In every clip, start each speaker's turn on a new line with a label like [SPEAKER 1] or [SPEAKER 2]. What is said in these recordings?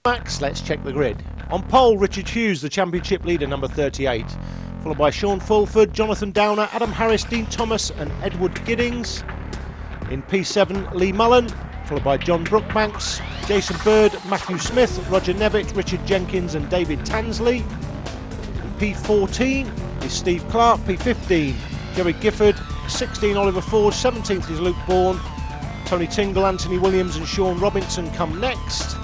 [SPEAKER 1] Max, let's check the grid. On pole, Richard Hughes, the championship leader, number 38. Followed by Shaun, Fulford, Jonathan Downer, Adam Harris, Dean Thomas and Edward Giddings. In P7, Lee Mullen, followed by John Brookbanks, Jason Bird, Matthew Smith, Roger Nevitt, Richard Jenkins and David Tansley. In P14 is Steve Clark, P15, Jerry Gifford, 16 Oliver Ford, 17th is Luke Bourne, Tony Tingle, Anthony Williams and Sean Robinson come next.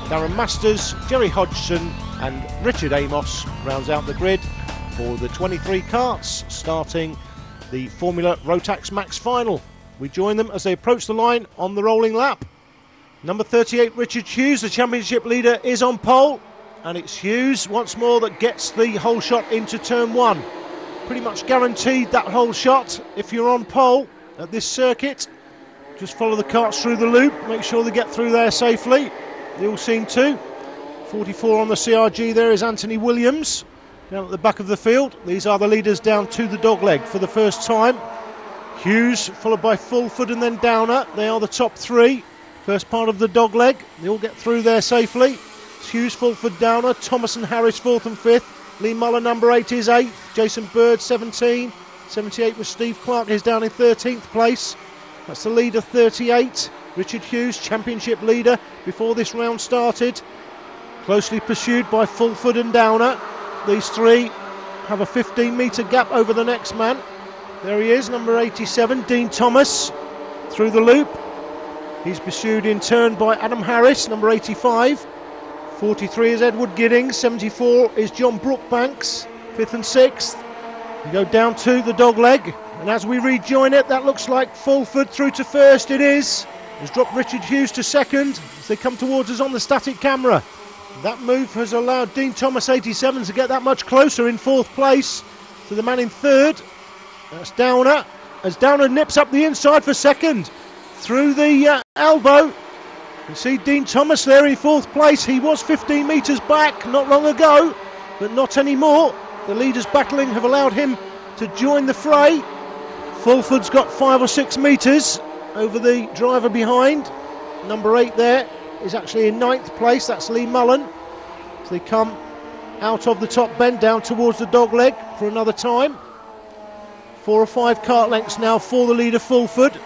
[SPEAKER 1] Darren Masters, Jerry Hodgson and Richard Amos rounds out the grid for the 23 karts starting the Formula Rotax Max final. We join them as they approach the line on the rolling lap. Number 38 Richard Hughes, the championship leader, is on pole, and it's Hughes once more that gets the hole shot into turn one. Pretty much guaranteed that hole shot if you're on pole at this circuit. Just follow the karts through the loop, make sure they get through there safely. They all seem to. 44 on the CRG there is Anthony Williams down at the back of the field. These are the leaders down to the dogleg for the first time. Hughes followed by Fulford and then Downer. They are the top three. First part of the dogleg. They all get through there safely. It's Hughes, Fulford, Downer, Thomas and Harris fourth and fifth. Lee Muller number 8 is 8th. Jason Bird 17. 78 was Steve Clark, is down in 13th place. That's the leader 38. Richard Hughes, championship leader before this round started. Closely pursued by Fulford and Downer. These three have a 15-metre gap over the next man. There he is, number 87, Dean Thomas, through the loop. He's pursued in turn by Adam Harris, number 85. 43 is Edward Giddings, 74 is John Brookbanks, 5th and 6th. We go down to the dogleg, and as we rejoin it, that looks like Fulford through to first. It is. Has dropped Richard Hughes to second as they come towards us on the static camera. That move has allowed Dean Thomas 87 to get that much closer in fourth place to the man in third. That's Downer, as Downer nips up the inside for second through the elbow. You can see Dean Thomas there in fourth place. He was 15 metres back not long ago, but not anymore. The leaders battling have allowed him to join the fray. Fulford's got 5 or 6 metres over the driver behind. Number 8 there is actually in 9th place. That's Lee Mullen. So they come out of the top bend down towards the dogleg for another time. 4 or 5 kart lengths now for the leader Fulford,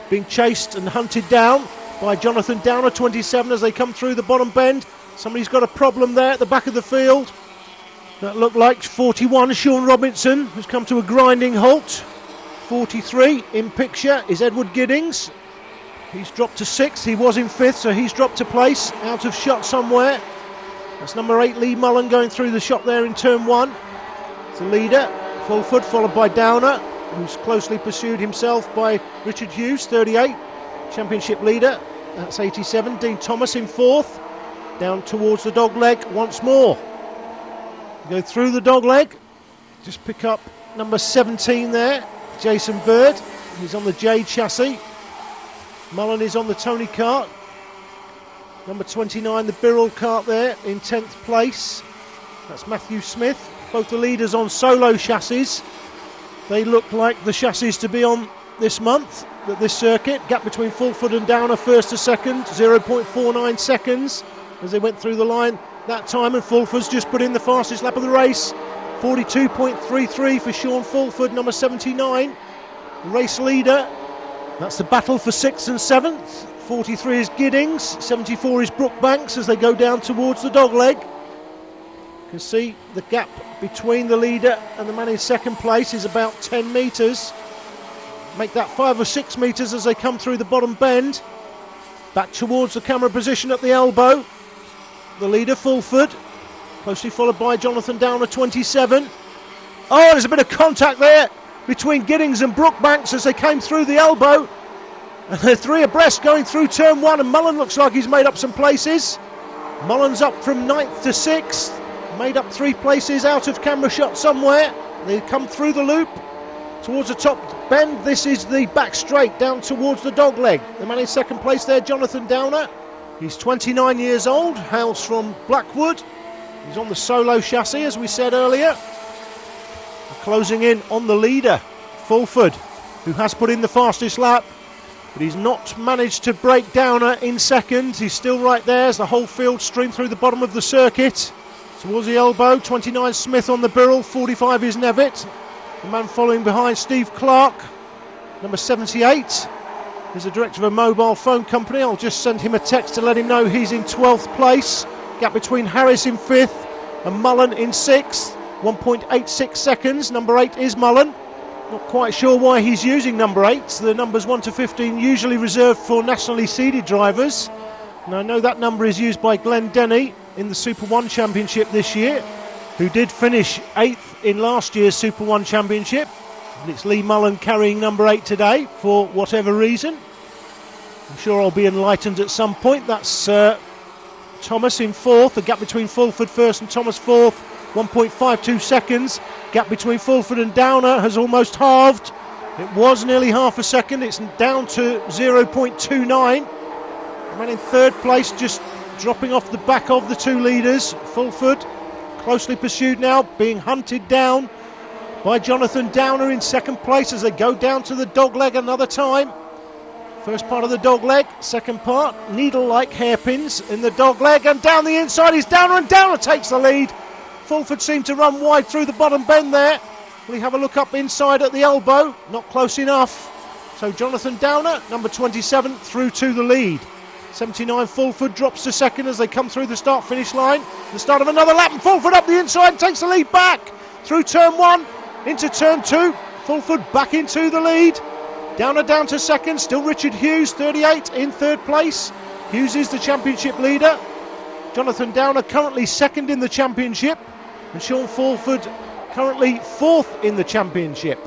[SPEAKER 1] being chased and hunted down by Jonathan Downer 27 as they come through the bottom bend. Somebody's got a problem there at the back of the field. That looked like 41 Sean Robinson, who's come to a grinding halt. 43 in picture is Edward Giddings. He's dropped to 6th. He was in 5th, so he's dropped to place, out of shot somewhere. That's number 8 Lee Mullen going through the shot there in turn 1. It's the leader Fulford, followed by Downer, who's closely pursued himself by Richard Hughes, 38, championship leader. That's 87 Dean Thomas in 4th, down towards the dogleg once more. Go through the dogleg, just pick up number 17 there, Jason Bird. He's on the J chassis. Mullen is on the Tony kart. Number 29, the Birrell kart there in 10th place. That's Matthew Smith. Both the leaders on solo chassis. They look like the chassis to be on this month at this circuit. Gap between Fulford and Downer first to second, 0.49 seconds as they went through the line that time, and Fulford's just put in the fastest lap of the race. 42.33 for Sean Fulford, number 79, race leader. That's the battle for 6th and 7th. 43 is Giddings, 74 is Brookbanks as they go down towards the dogleg. You can see the gap between the leader and the man in second place is about 10 metres. Make that 5 or 6 metres as they come through the bottom bend. Back towards the camera position at the elbow. The leader Fulford, closely followed by Jonathan Downer 27. Oh, there's a bit of contact there between Giddings and Brookbanks as they came through the elbow. And they're 3 abreast going through turn 1, and Mullen looks like he's made up some places. Mullen's up from 9th to 6th, made up 3 places out of camera shot somewhere. They come through the loop towards the top bend. This is the back straight down towards the dogleg. The man in second place there, Jonathan Downer. He's 29 years old, hails from Blackwood. He's on the solo chassis, as we said earlier. Closing in on the leader, Fulford, who has put in the fastest lap. but he's not managed to break Downer in second. He's still right there as the whole field stream through the bottom of the circuit. Towards the elbow, 29 Smith on the Birrell, 45 is Nevitt. The man following behind, Steve Clark, number 78. He's the director of a mobile phone company. I'll just send him a text to let him know he's in 12th place. Gap between Harris in 5th and Mullen in 6th. 1.86 seconds. Number 8 is Mullen. Not quite sure why he's using number 8. The numbers 1 to 15 usually reserved for nationally seeded drivers. And I know that number is used by Glenn Denny in the Super 1 Championship this year, who did finish 8th in last year's Super 1 Championship. And it's Lee Mullen carrying number 8 today for whatever reason. I'm sure I'll be enlightened at some point. That's Thomas in 4th. The gap between Fulford first and Thomas 4th, 1.52 seconds. Gap between Fulford and Downer has almost halved. It was nearly half a second. It's down to 0.29. The man in 3rd place just dropping off the back of the 2 leaders. Fulford closely pursued now, being hunted down by Jonathan Downer in 2nd place as they go down to the dogleg another time. First part of the dogleg, second part, needle-like hairpins in the dogleg, and down the inside is Downer, and Downer takes the lead. Fulford seemed to run wide through the bottom bend there. We have a look up inside at the elbow, not close enough. So Jonathan Downer, number 27, through to the lead. 79 Fulford drops to second as they come through the start-finish line. The start of another lap, and Fulford up the inside and takes the lead back through turn 1 into turn 2. Fulford back into the lead. Downer down to second, still Richard Hughes, 38 in 3rd place. Hughes is the championship leader. Jonathan Downer currently 2nd in the championship, and Shaun Fulford currently 4th in the championship.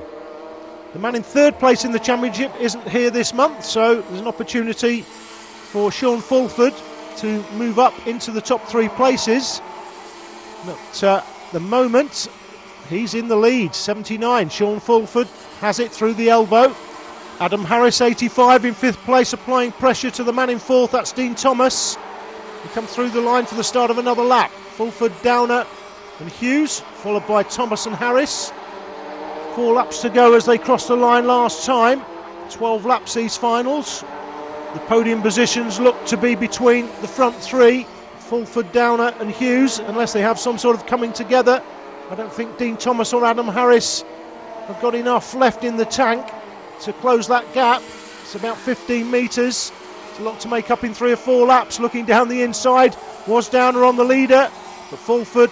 [SPEAKER 1] The man in 3rd place in the championship isn't here this month, so there's an opportunity for Shaun Fulford to move up into the top 3 places. But at the moment, he's in the lead, 79. Shaun Fulford has it through the elbow. Adam Harris, 85, in 5th place, applying pressure to the man in 4th, that's Dean Thomas. He come through the line for the start of another lap. Fulford, Downer and Hughes, followed by Thomas and Harris. 4 laps to go as they crossed the line last time. 12 laps these finals. The podium positions look to be between the front 3, Fulford, Downer and Hughes, unless they have some sort of coming together. I don't think Dean Thomas or Adam Harris have got enough left in the tank to close that gap. It's about 15 metres. It's a lot to make up in 3 or 4 laps. Looking down the inside was Downer on the leader, but Fulford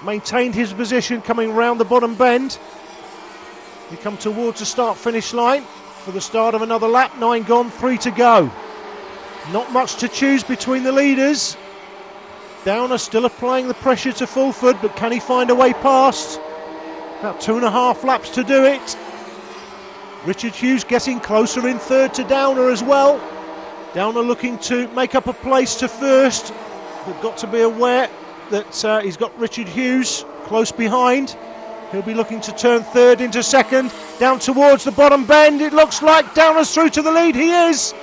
[SPEAKER 1] maintained his position coming round the bottom bend. We come towards the start-finish line for the start of another lap. 9 gone, 3 to go. Not much to choose between the leaders. Downer still applying the pressure to Fulford, but can he find a way past? About 2.5 laps to do it. Richard Hughes getting closer in 3rd to Downer as well. Downer looking to make up a place to 1st, but got to be aware that he's got Richard Hughes close behind. He'll be looking to turn 3rd into 2nd, down towards the bottom bend. It looks like Downer's through to the lead. He is.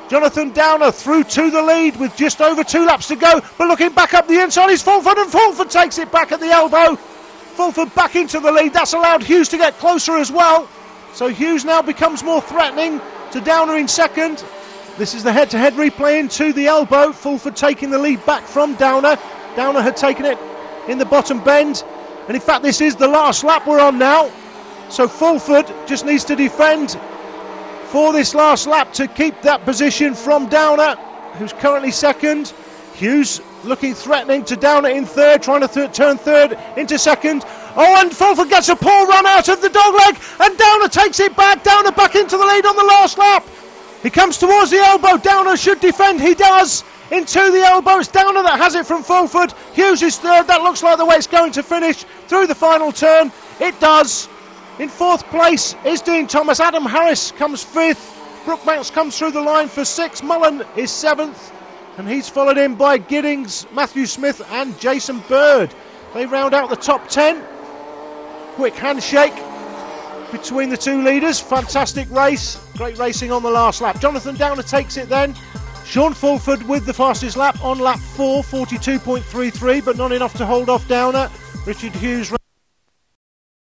[SPEAKER 1] Jonathan Downer through to the lead with just over 2 laps to go, but looking back up the inside is Fulford, and Fulford takes it back at the elbow. Fulford back into the lead. That's allowed Hughes to get closer as well. So Hughes now becomes more threatening to Downer in 2nd. This is the head-to-head replay into the elbow. Fulford taking the lead back from Downer. Downer had taken it in the bottom bend. And in fact, this is the last lap we're on now. So Fulford just needs to defend for this last lap to keep that position from Downer, who's currently 2nd. Hughes looking threatening to Downer in 3rd, trying to turn 3rd into 2nd. Oh, and Fulford gets a poor run out of the dogleg, and Downer takes it back. Downer back into the lead on the last lap. He comes towards the elbow. Downer should defend. He does. Into the elbow. It's Downer that has it from Fulford. Hughes is 3rd. That looks like the way it's going to finish through the final turn. It does. In 4th place is Dean Thomas. Adam Harris comes 5th. Brookbanks comes through the line for 6th. Mullen is 7th. And he's followed in by Giddings, Matthew Smith and Jason Bird. They round out the top 10. Quick handshake between the 2 leaders. Fantastic race. Great racing on the last lap. Jonathan Downer takes it then. Shaun Fulford with the fastest lap on lap 4, 42.33, but not enough to hold off Downer. Richard Hughes